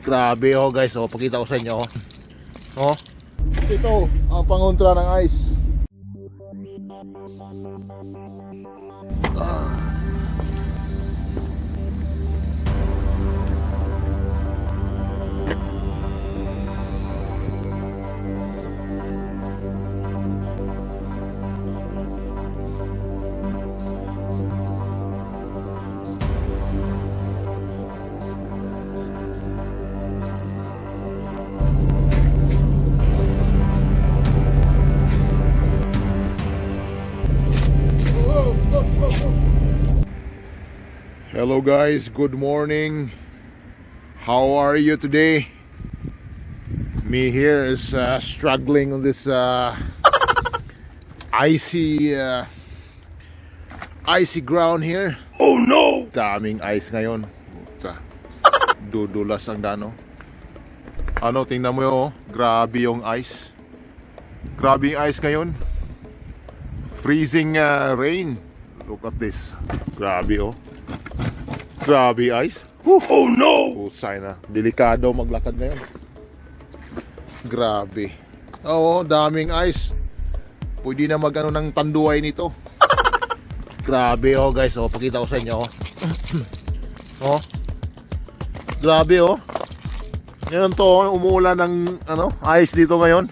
Grabe oh guys, oh pakita ko sa inyo. Oh. Ito ang pangontra ng ice. Hello guys, good morning. How are you today? Me here is struggling on this icy ground here. Oh no! Daming ice ngayon. Dudulas ang dano. Ano, tingnan mo yun, oh. Grabe yung ice. Grabe yung ice ngayon. Freezing rain. Look at this. Grabe oh. Grabe ice. Oh no! Pusay na. Delikado maglakad ngayon. Grabe. Oo, daming ice. Pwede na magano ng tanduay nito. Grabe oh guys. Oh, pakita ko sa inyo. Oh. Grabe oh. Ngayon to, umuulan ng ano, ice dito ngayon.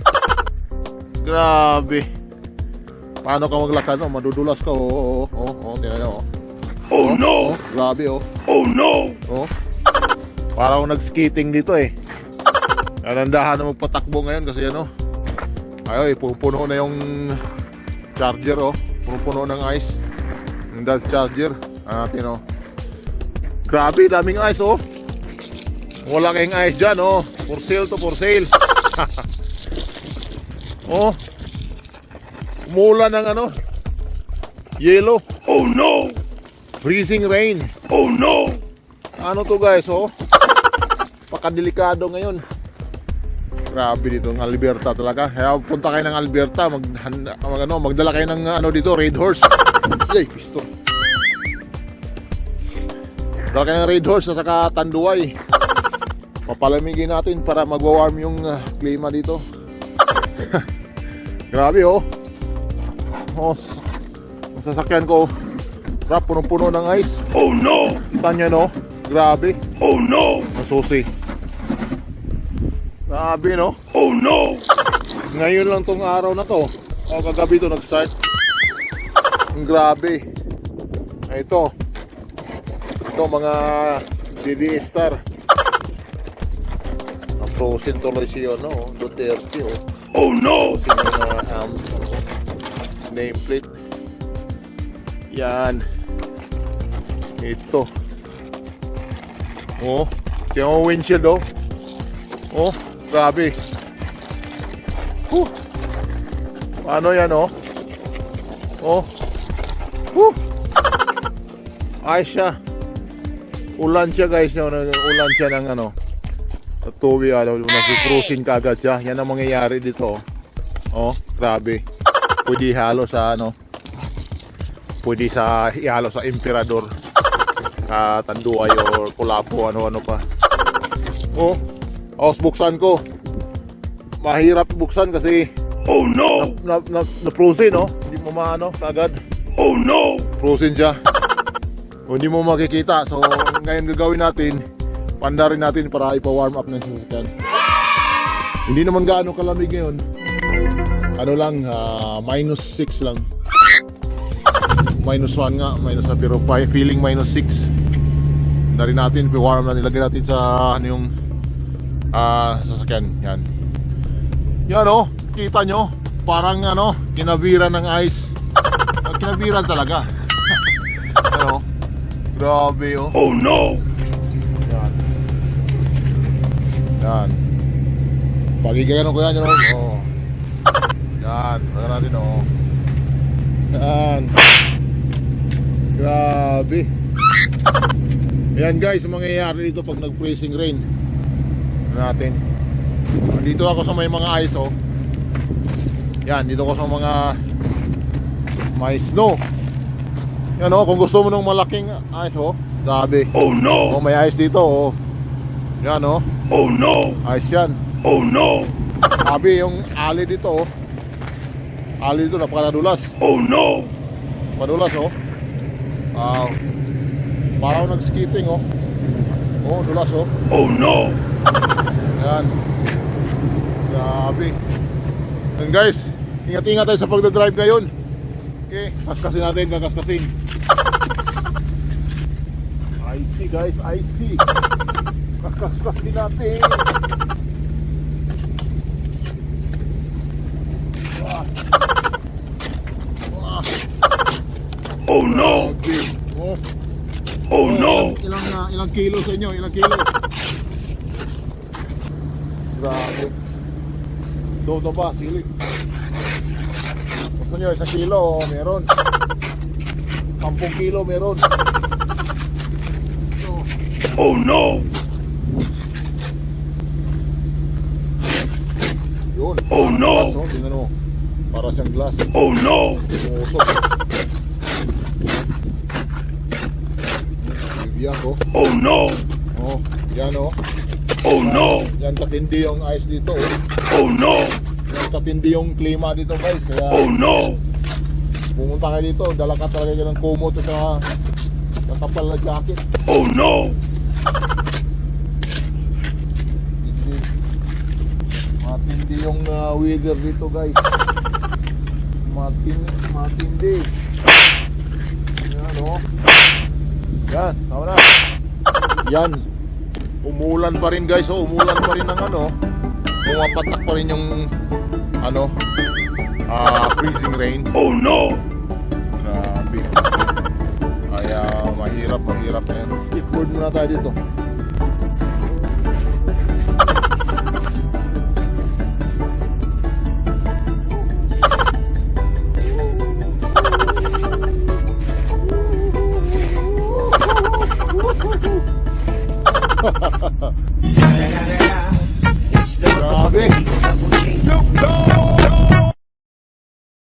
Grabe. Paano ka maglakad? Oh, madudulas ka. Oh, tingnan mo. Oh no! Oh, grabe oh. Oh no! Oh. Parang nag-skating dito eh. Nandahan na magpatakbo ngayon kasi ano. Ay, pupuno na yung charger oh. Puno ng ice. Yung dad charger. Natin oh. Grabe, daming ice oh. Wala kayong ice dyan oh. For sale to for sale. Oh. Umulan ng ano. Yellow. Oh no! Freezing rain. Oh no! Ano to guys oh? Pakadelikado ngayon. Grabe dito ng Alberta talaga. Kaya punta kayo ng Alberta, magdala kayo ng ano dito, Red Horse. Ay, pisto. Dala kayo ng Red Horse at saka Tanduay. Papalamigin natin para magwa-warm yung klima dito. Grabe oh. Oh, ang sasakyan ko rap, punong-puno ng ice. Oh no! Kita nyo no? Grabe. Oh no! Masusi. Grabe no? Oh no! Ngayon lang tong araw na to. O kagabi to nag-start. Grabe. Ito. Ito mga DD Star. Ang frozen tuloy siya no? Duterte oh. Oh no! Frozen mga nameplate. Yan. Ito. Oh, tingnan mo windshield oh. Oh, grabe. Paano yan oh? Oh. Ayos siya. Ulan siya guys, ulan siya ng ano. Tuwi nag-cruising kagad siya. Yan ang mangyayari dito oh. Oh, grabe. Pwede halo sa ano. Pwede sa ihalo sa Emperador, Tanduay or Kulapo, ano-ano pa. Oh, buksan ko. Mahirap buksan kasi oh no! Na-frozen no? Hindi mo maano kagad. Oh no! Frozen siya. Hindi mo makikita. So ngayon gagawin natin, pandarin natin para ipa-warm up ng sasakyan. Hindi naman gaano kalamig ngayon. Ano lang, -6 lang. -1 nga, -1 pero feeling -6. Dari natin, warm na nilagay natin sa ano yung sasakyan. Yan. Yan oh, kita nyo. Parang ano, kinabiran ng ice. Kinabiran talaga. Ano? Grabe oh. Oh no! Yan. Yan. Pagigayan ko yan, oh. Yan, pagka natin oh. Yan. Grabe. Ayan guys, mangyayari dito pag nag-freezing rain. Natin. Dito ako sa may mga ice oh. Yan, dito ako sa mga may snow. Yan oh, kung gusto mo ng malaking ice oh. Grabe. Oh no. Oh, may ice dito oh. Yan oh. Oh no! Ayos yan. Oh no! Sabi yung ali dito oh. Ali dito napakadadulas. Oh no! Madulas oh. Wow. Parang nag-skating oh. Oh, dulas oh. Oh no! Yan. Grabe. And guys, ingat-ingat tayo sa pagdadrive ngayon. Okay, kaskasin natin, kakaskasin. I see guys, I see. Kakaskasin natin. Wah. Wah. Oh no! Okay. Oh. Oh no! Ilang kilo sa inyo? Ilang kilo? Grabe. Ito ba? Sili. Gusto nyo, 1 kilo meron. 10 kilo meron. Ito. Oh no! Yun. Oh no! Glass, oh. Tingnan mo. Para siyang glass. Oh no! Usok. Bibiyak oh. Oh no! Oh, yan oh. Oh no! Yan katindi yung ice dito oh. Oh no! Yan katindi yung klima dito guys. Kaya Oh no! pumunta kayo dito, dala ka talaga ng kumot at saka nakapal na jacket. Oh no! Matindi yung weather dito guys. Matindi. Yan oh. Yan, tama na. Yan. Umulan pa rin guys, oh, umulan pa rin ng ano. Pumapatak pa rin yung ano, freezing rain. Oh no! Grabe. Kaya mahirap na yan. Skateboard muna tayo dito.